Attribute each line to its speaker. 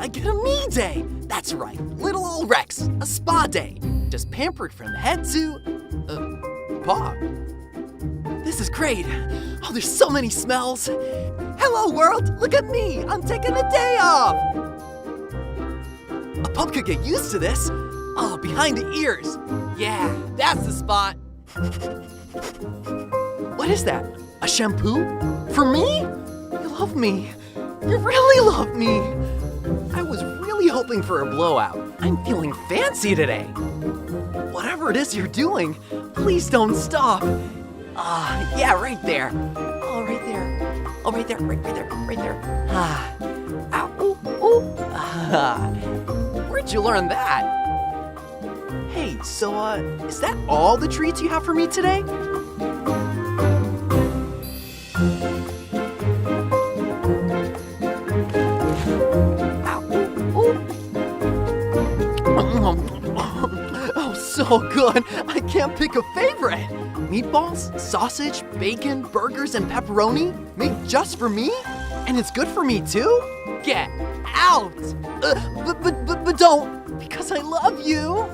Speaker 1: I get a me day. That's right, little old Rex, a spa day. Just pampered from head to, paw. This is great. Oh, there's so many smells. Hello world, look at me, I'm taking a day off. A pup could get used to this. Oh, behind the ears. Yeah, that's the spot. What is that? A shampoo? For me? You love me. You really love me. I was really hoping for a blowout. I'm feeling fancy today. Whatever it is you're doing, please don't stop. Yeah, right there. Oh, right there. Oh, right there, right there, right there. Ow, ooh, ooh. Where'd you learn that? Hey, so, is that all the treats you have for me today? Oh, so good. I can't pick a favorite. Meatballs, sausage, bacon, burgers, and pepperoni made just for me? And it's good for me too? Get out! But don't, because I love you.